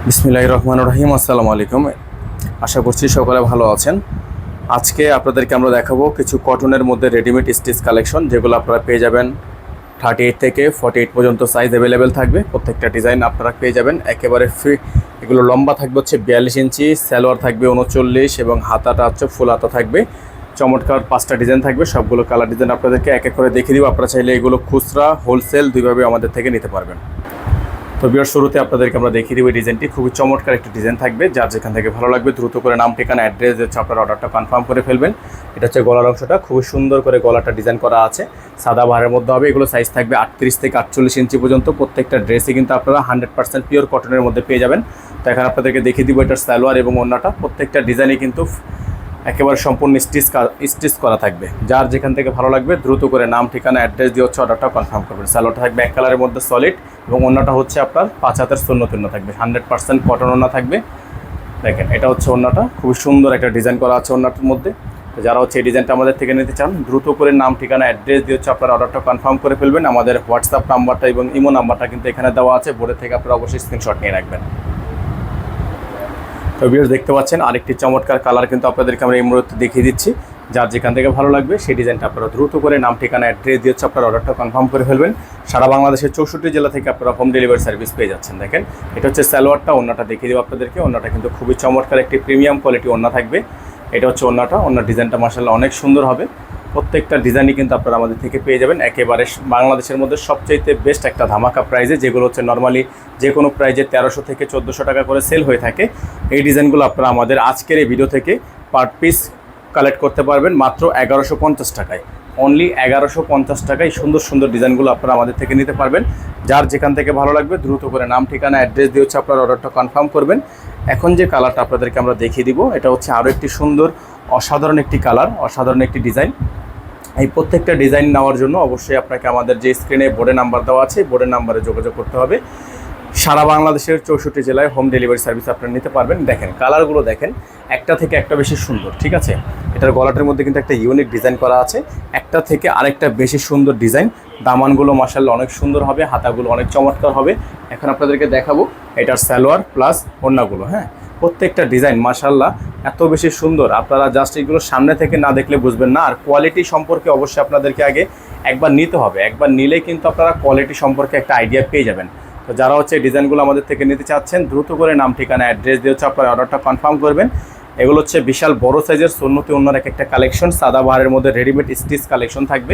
বিসমিল্লাহির রহমানির রহিম। আসসালামু আলাইকুম। আশা করছি সকলে ভালো আছেন। আজকে আপনাদেরকে আমরা দেখাবো কিছু কটনের মধ্যে রেডিমেড স্টিচ কালেকশন, যেগুলো আপনারা পেয়ে যাবেন 38 থেকে 48 পর্যন্ত সাইজ অ্যাভেলেবেল থাকবে। প্রত্যেকটা ডিজাইন আপনারা পেয়ে যাবেন একেবারে ফ্রি। এগুলো লম্বা থাকবে হচ্ছে 42 ইঞ্চি, সালোয়ার থাকবে 39 এবং হাতাটা হচ্ছে ফুল হাতা থাকবে। চমৎকার 5টা ডিজাইন থাকবে, সবগুলো কালার ডিজাইন আপনাদেরকে এক এক করে দেখিয়ে দিব। আপনারা চাইলে এগুলো খুচরা হোলসেল দুইভাবে আমাদের থেকে নিতে পারবেন। তো ভিউয়ার, শুরুতে আপনাদেরকে আমরা দেখিয়ে দেবো ডিজাইনটি। খুবই চমৎকার একটি ডিজাইন থাকবে, যার যেখান থেকে ভালো লাগবে দ্রুত করে নাম, ঠিকানা, অ্যাড্রেস হচ্ছে আপনার অর্ডারটা কনফার্ম করে ফেলবেন। এটা হচ্ছে গলার অংশটা, খুবই সুন্দর করে গলাটা ডিজাইন করা আছে, সাদা বাহারের মধ্যে হবে। এগুলো সাইজ থাকবে 38 থেকে 48 ইঞ্চি পর্যন্ত। প্রত্যেকটা ড্রেসই কিন্তু আপনারা 100% পিওর কটনের মধ্যে পেয়ে যাবেন। তো এখন আপনাদেরকে দেখিয়ে দিব এটার সালোয়ার এবং ওড়নাটা। প্রত্যেকটা ডিজাইনই কিন্তু একেবারে সম্পূর্ণ স্টিচ করা থাকবে। যার যেখান থেকে ভালো লাগবে দ্রুত করে নাম, ঠিকানা, অ্যাড্রেস দিয়ে হচ্ছে অর্ডারটা কনফার্ম করবেন। সালোয়ারটা থাকবে এক কালারের মধ্যে সলিড এবং ওড়নাটা হচ্ছে আপনার 5 হাতের সুন্নতুন্ন থাকবে, 100% কটন ওড়না থাকবে। দেখেন, এটা হচ্ছে ওড়নাটা, খুবই সুন্দর একটা ডিজাইন করা আছে ওড়নাটার মধ্যে। যারা হচ্ছে এই ডিজাইনটা আমাদের থেকে নিতে চান দ্রুত করে নাম, ঠিকানা, অ্যাড্রেস দিয়ে হচ্ছে আপনার অর্ডারটা কনফার্ম করে ফেলবেন। আমাদের হোয়াটসঅ্যাপ নাম্বারটা এবং ইমো নাম্বারটা কিন্তু এখানে দেওয়া আছে, বোর্ডে থেকে আপনারা অবশ্যই স্ক্রিনশট নিয়ে রাখবেন। তো ভিউয়ার্স, দেখতে পাচ্ছেন আরেকটি চমৎকার কালার কিন্তু আপনাদেরকে আমরা এই মুহূর্তে দেখিয়ে দিচ্ছি। যার যেখান থেকে ভালো লাগবে সেই ডিজাইনটা আপনারা দ্রুত করে নাম, ঠিকানা, অ্যাড্রেস দিয়ে হচ্ছে আপনার অর্ডারটা কনফার্ম করে ফেলবেন। সারা বাংলাদেশের 64 জেলা থেকে আপনারা হোম ডেলিভারি সার্ভিস পেয়ে যাচ্ছেন। দেখেন, এটা হচ্ছে সালোয়ারটা, ওড়নাটা দেখিয়ে দেবো আপনাদেরকে। ওড়নাটা কিন্তু খুবই চমৎকার একটি প্রিমিয়াম কোয়ালিটি ওড়না থাকবে। এটা হচ্ছে ওড়নাটা, ওড়নার ডিজাইনটা মাশাআল্লাহ অনেক সুন্দর হবে। প্রত্যেকটা ডিজাইনই কিন্তু আপনারা আমাদের থেকে পেয়ে যাবেন একেবারে বাংলাদেশের মধ্যে সবচাইতে বেস্ট একটা ধামাকা প্রাইজে, যেগুলো হচ্ছে নর্মালি যে কোনো প্রাইজে 1300 থেকে 1400 টাকা করে সেল হয়ে থাকে। এই ডিজাইনগুলো আপনারা আমাদের আজকের এই ভিডিও থেকে পার পিস কালেক্ট করতে পারবেন মাত্র 1150 টাকায়। অনলি 1150 টাকায় সুন্দর সুন্দর ডিজাইনগুলো আপনারা আমাদের থেকে নিতে পারবেন। যার যেখান থেকে ভালো লাগবে দ্রুত করে নাম, ঠিকানা, অ্যাড্রেস দিয়ে হচ্ছে আপনার অর্ডারটা কনফার্ম করবেন। এখন যে কালারটা আপনাদেরকে আমরা দেখিয়ে দিব, এটা হচ্ছে আরও একটি সুন্দর অসাধারণ একটি কালার, অসাধারণ একটি ডিজাইন। এই প্রত্যেকটা ডিজাইন নেওয়ার জন্য অবশ্যই আপনাকে আমাদের যে স্ক্রিনে বোর্ডে নাম্বার দেওয়া আছে, বোর্ডের নাম্বারে যোগাযোগ করতে হবে। সারা বাংলাদেশের 64 জেলায় হোম ডেলিভারি সার্ভিস আপনারা নিতে পারবেন। দেখেন, কালারগুলো দেখেন, একটা থেকে একটা বেশি সুন্দর, ঠিক আছে। এটার গলাটার মধ্যে কিন্তু একটা ইউনিক ডিজাইন করা আছে, একটা থেকে আরেকটা বেশি সুন্দর ডিজাইন। দামানগুলো মাশাআল্লাহ অনেক সুন্দর হবে, হাতাগুলো অনেক চমৎকার হবে। এখন আপনাদেরকে দেখাবো এটার সালোয়ার প্লাস ওড়নাগুলো। হ্যাঁ, প্রত্যেকটা ডিজাইন মাশাআল্লাহ এত বেশি সুন্দর, আপনারা জাস্ট এগুলো সামনে থেকে না দেখলে বুঝবেন না। আর কোয়ালিটি সম্পর্কে অবশ্যই আপনাদেরকে আগে একবার নিতে হবে, একবার নিলেই কিন্তু আপনারা কোয়ালিটি সম্পর্কে একটা আইডিয়া পেয়ে যাবেন। তো যারা হচ্ছে এই ডিজাইনগুলো আমাদের থেকে নিতে চাচ্ছেন দ্রুত করে নাম, ঠিকানা, অ্যাড্রেস দিয়ে হচ্ছে আপনার অর্ডারটা কনফার্ম করবেন। এগুলো হচ্ছে বিশাল বড় সাইজের সুন্নতি ওড়নার এক একটা কালেকশন, সাদা বাহারের মধ্যে রেডিমেড স্টিচ কালেকশন থাকবে।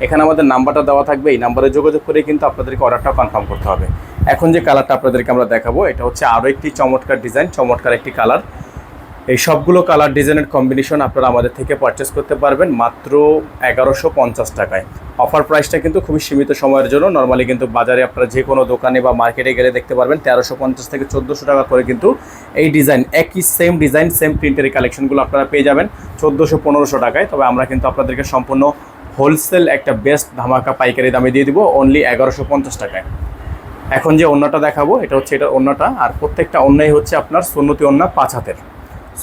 এখানে আমাদের নাম্বারটা দেওয়া থাকবে, এই নাম্বারে যোগাযোগ করে কিন্তু আপনাদেরকে অর্ডারটা কনফার্ম করতে হবে। এখন যে কালারটা আপনাদেরকে আমরা দেখাবো, এটা হচ্ছে আরও একটি চমৎকার ডিজাইন, চমৎকার একটি কালার। এই সবগুলো কালার ডিজাইনের কম্বিনেশন আপনারা আমাদের থেকে পারচেস করতে পারবেন মাত্র 1150 টাকায়। অফার প্রাইসটা কিন্তু খুবই সীমিত সময়ের জন্য। নর্মালি কিন্তু বাজারে আপনারা যে কোনো দোকানে বা মার্কেটে গেলে দেখতে পারবেন 1350 থেকে 1400 টাকা করে কিন্তু এই ডিজাইন, একই সেম ডিজাইন সেম প্রিন্টের কালেকশনগুলো আপনারা পেয়ে যাবেন 1400-1500 টাকায়। তবে আমরা কিন্তু আপনাদেরকে সম্পূর্ণ হোলসেল একটা বেস্ট ধামাকা পাইকারি দামে দিয়ে দিব অনলি 1150 টাকায়। এখন যে ওড়নাটা দেখাবো, এটা হচ্ছে এটা ওড়নাটা। আর প্রত্যেকটা ওড়নাই হচ্ছে আপনার সুন্নতি ওড়না, 5 হাতের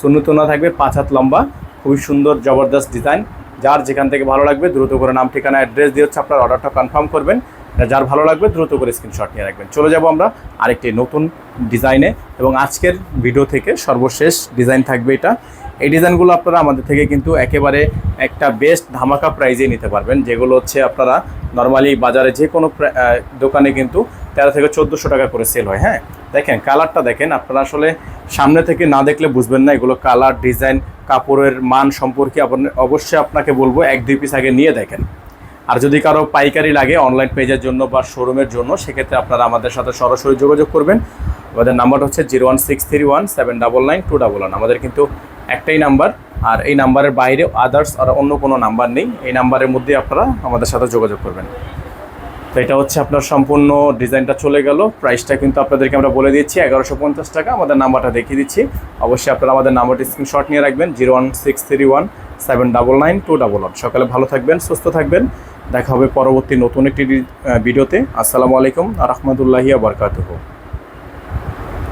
সুন্নতি ওড়না থাকবে, 5 হাত লম্বা, খুবই সুন্দর জবরদস্ত ডিজাইন। যার যেখান থেকে ভালো লাগবে দ্রুত করে নাম, ঠিকানা, অ্যাড্রেস দিয়ে হচ্ছে আপনার অর্ডারটা কনফার্ম করবেন। যার ভালো লাগবে দ্রুত করে স্ক্রিনশট নিয়ে রাখবেন। চলে যাব আমরা আরেকটি নতুন ডিজাইনে, এবং আজকের ভিডিও থেকে সর্বশেষ ডিজাইন থাকবে এটা। এই ডিজাইনগুলো আপনারা আমাদের থেকে কিন্তু একেবারে একটা বেস্ট ধামাকা প্রাইজে নিতে পারবেন, যেগুলো হচ্ছে আপনারা নর্মালি বাজারে যে কোনো দোকানে কিন্তু 1300 থেকে 1400 টাকা করে সেল হয়। হ্যাঁ, দেখেন কালারটা দেখেন, আপনারা আসলে সামনে থেকে না দেখলে বুঝবেন না এগুলো কালার, ডিজাইন, কাপড়ের মান সম্পর্কে অবশ্যই আপনাকে বলবো 1-2 পিস আগে নিয়ে দেখেন। আর যদি কারো পাইকারি লাগে অনলাইন পেজের জন্য বা শোরুমের জন্য, সেক্ষেত্রে আপনারা আমাদের সাথে সরাসরি যোগাযোগ করবেন। আমাদের নাম্বারটা হচ্ছে 01631799211। আমাদের কিন্তু একটাই নাম্বার, আর এই নাম্বারের বাইরে আদার্স আর অন্য কোনো নাম্বার নেই। এই নাম্বারের মধ্যে আপনারা আমাদের সাথে যোগাযোগ করবেন। তো এটা হচ্ছে আপনার সম্পূর্ণ ডিজাইনটা চলে গেল। প্রাইসটা কিন্তু আপনাদেরকে আমরা বলে দিচ্ছি 1150 টাকা। আমাদের নাম্বারটা দেখিয়ে দিচ্ছি, অবশ্যই আপনারা আমাদের নাম্বারটি স্ক্রিনশট নিয়ে রাখবেন 01631799211। সকালে ভালো থাকবেন, সুস্থ থাকবেন। দেখা হবে পরবর্তী নতুন একটি ভিডিওতে। আসসালামু আলাইকুম ওয়া রাহমাতুল্লাহি ওয়া বারাকাতুহু।